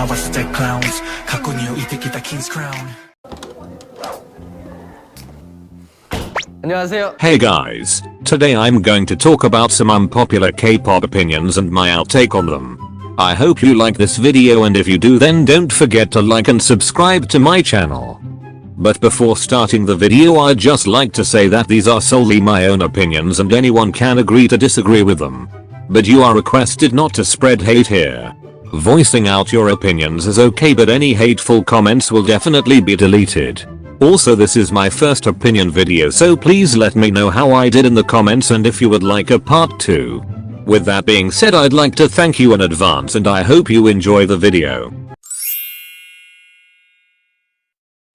나왔을 때 clowns 갖고 있는 이 새끼 다 king's crown. 안녕하세요. Hey guys, today I'm going to talk about some unpopular K-pop opinions and my outtake on them. I hope you like this video, and if you do then don't forget to like and subscribe to my channel. But before starting the video, I'd just like to say that these are solely my own opinions and anyone can agree to disagree with them. But you are requested not to spread hate here. Voicing out your opinions is okay, but any hateful comments will definitely be deleted. Also, this is my first opinion video, so please let me know how I did in the comments and if you would like a part 2. With that being said, I'd like to thank you in advance and I hope you enjoy the video.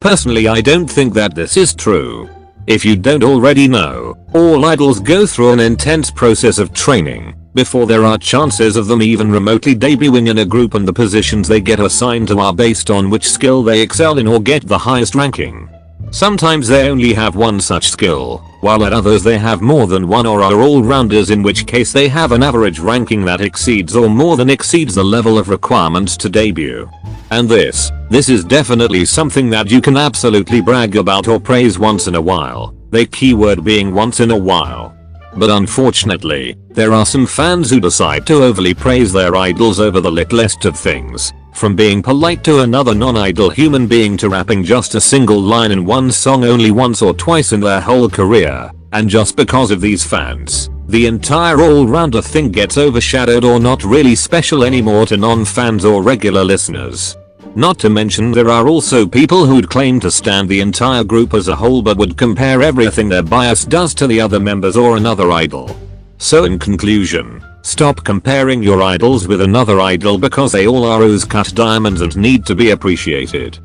Personally, I don't think that this is true. If you don't already know, all idols go through an intense process of training before there are chances of them even remotely debuting in a group, and the positions they get assigned to are based on which skill they excel in or get the highest ranking. Sometimes they only have one such skill, while at others they have more than one or are all-rounders, in which case they have an average ranking that exceeds or more than exceeds the level of requirements to debut. And this is definitely something that you can absolutely brag about or praise once in a while, the keyword being once in a while. But unfortunately, there are some fans who decide to overly praise their idols over the littlest of things, from being polite to another non-idol human being to rapping just a single line in one song only once or twice in their whole career, and just because of these fans, the entire all-rounder thing gets overshadowed or not really special anymore to non-fans or regular listeners. Not to mention there are also people who'd claim to stand the entire group as a whole but would compare everything their bias does to the other members or another idol. So in conclusion, stop comparing your idols with another idol because they all are rose-cut diamonds and need to be appreciated.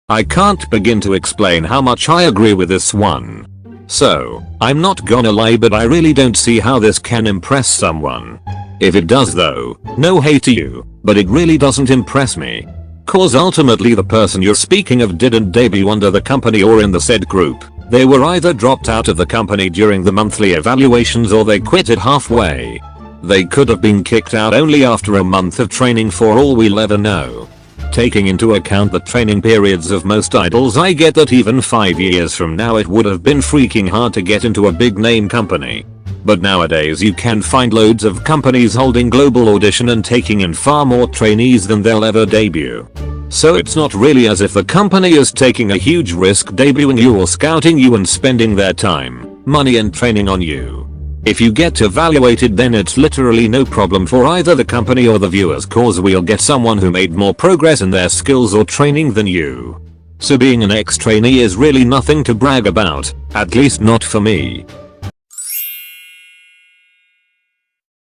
I can't begin to explain how much I agree with this one. So, I'm not gonna lie, but I really don't see how this can impress someone. If it does though, no hate to you, but it really doesn't impress me. Cause ultimately the person you're speaking of didn't debut under the company or in the said group. They were either dropped out of the company during the monthly evaluations or they quit it halfway. They could have been kicked out only after a month of training for all we'll ever know. Taking into account the training periods of most idols, I get that even 5 years from now it would have been freaking hard to get into a big name company. But nowadays you can find loads of companies holding global audition and taking in far more trainees than they'll ever debut. So it's not really as if the company is taking a huge risk debuting you or scouting you and spending their time, money and training on you. If you get evaluated, then it's literally no problem for either the company or the viewers, cause we'll get someone who made more progress in their skills or training than you. So being an ex-trainee is really nothing to brag about, at least not for me.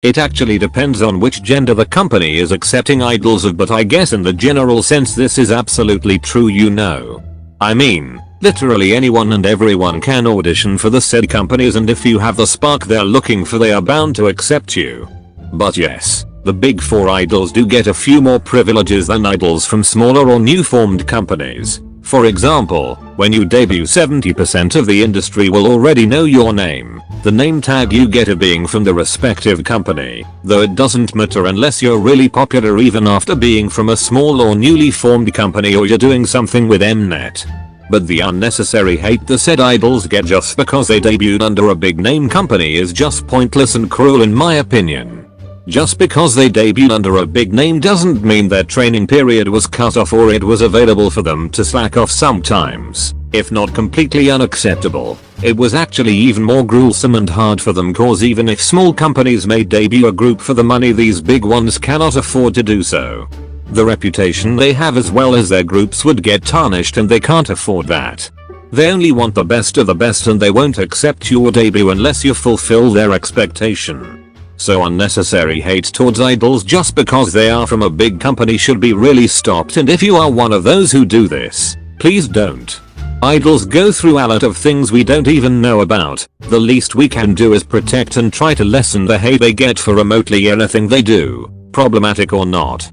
It actually depends on which gender the company is accepting idols of, but I guess in the general sense this is absolutely true, you know. I mean, literally anyone and everyone can audition for the said companies, and if you have the spark they're looking for, they are bound to accept you. But yes, the big four idols do get a few more privileges than idols from smaller or new formed companies. For example, when you debut, 70% of the industry will already know your name, the name tag you get being from the respective company, though it doesn't matter unless you're really popular even after being from a small or newly formed company or you're doing something with Mnet. But the unnecessary hate the said idols get just because they debuted under a big name company is just pointless and cruel in my opinion. Just because they debuted under a big name doesn't mean their training period was cut off or it was available for them to slack off sometimes. If not completely unacceptable, it was actually even more gruesome and hard for them, cause even if small companies may debut a group for the money, these big ones cannot afford to do so. The reputation they have as well as their groups would get tarnished, and they can't afford that. They only want the best of the best, and they won't accept your debut unless you fulfill their expectation. So unnecessary hate towards idols just because they are from a big company should be really stopped, and if you are one of those who do this, please don't. Idols go through a lot of things we don't even know about. The least we can do is protect and try to lessen the hate they get for remotely anything they do, problematic or not.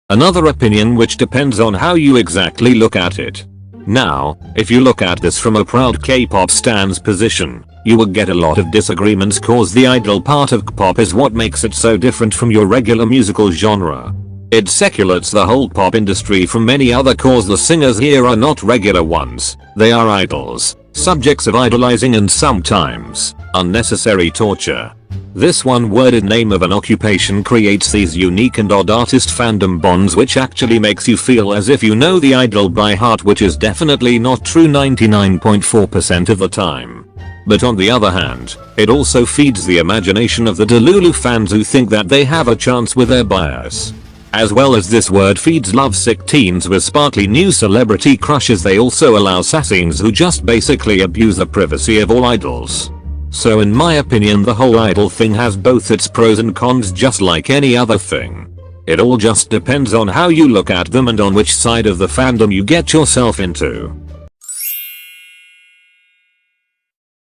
Another opinion which depends on how you exactly look at it. Now, if you look at this from a proud K-pop stan's position, You will get a lot of disagreements cause the idol part of Kpop is what makes it so different from your regular musical genre. It seculates the whole pop industry from many other cause the singers here are not regular ones, they are idols, subjects of idolizing and sometimes unnecessary torture. This one-worded name of an occupation creates these unique and odd artist fandom bonds which actually makes you feel as if you know the idol by heart, which is definitely not true 99.4% of the time. But on the other hand, it also feeds the imagination of the Delulu fans who think that they have a chance with their bias. As well as this word feeds lovesick teens with sparkly new celebrity crushes, they also allow assassins who just basically abuse the privacy of all idols. So in my opinion the whole idol thing has both its pros and cons, just like any other thing. It all just depends on how you look at them and on which side of the fandom you get yourself into.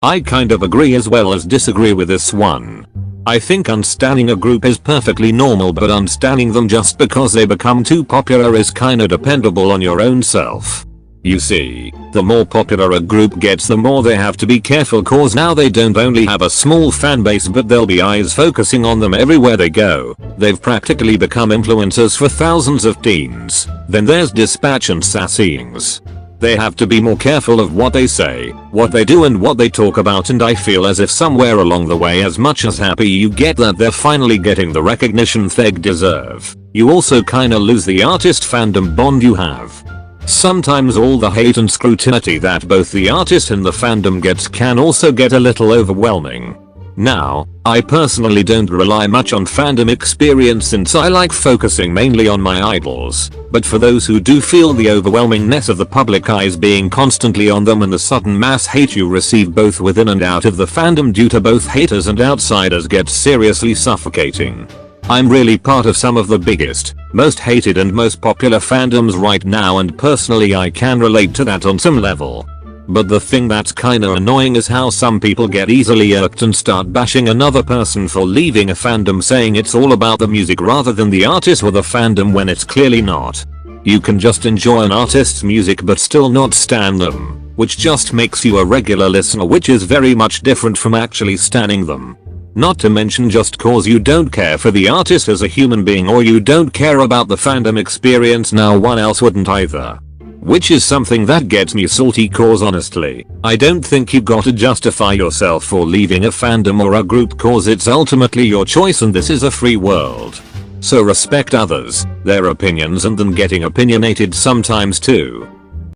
I kind of agree as well as disagree with this one. I think unstanning a group is perfectly normal, but unstanning them just because they become too popular is kinda dependable on your own self. You see, the more popular a group gets the more they have to be careful, cause now they don't only have a small fan base but there'll be eyes focusing on them everywhere they go. They've practically become influencers for thousands of teens. Then there's Dispatch and Sassings. They have to be more careful of what they say, what they do and what they talk about, and I feel as if somewhere along the way, as much as happy you get that they're finally getting the recognition they deserve, you also kinda lose the artist fandom bond you have. Sometimes all the hate and scrutiny that both the artist and the fandom gets can also get a little overwhelming. Now, I personally don't rely much on fandom experience since I like focusing mainly on my idols, but for those who do feel the overwhelmingness of the public eyes being constantly on them and the sudden mass hate you receive both within and out of the fandom due to both haters and outsiders gets seriously suffocating. I'm really part of some of the biggest, most hated and most popular fandoms right now, and personally I can relate to that on some level. But the thing that's kinda annoying is how some people get easily irked and start bashing another person for leaving a fandom, saying it's all about the music rather than the artist or the fandom, when it's clearly not. You can just enjoy an artist's music but still not stan them, which just makes you a regular listener, which is very much different from actually stanning them. Not to mention, just cause you don't care for the artist as a human being or you don't care about the fandom experience, now one else wouldn't either. Which is something that gets me salty, cause honestly, I don't think you gotta justify yourself for leaving a fandom or a group, cause it's ultimately your choice and this is a free world. So respect others, their opinions, and them getting opinionated sometimes too.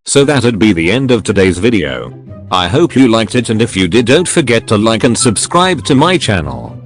So that'd be the end of today's video. I hope you liked it, and if you did, don't forget to like and subscribe to my channel.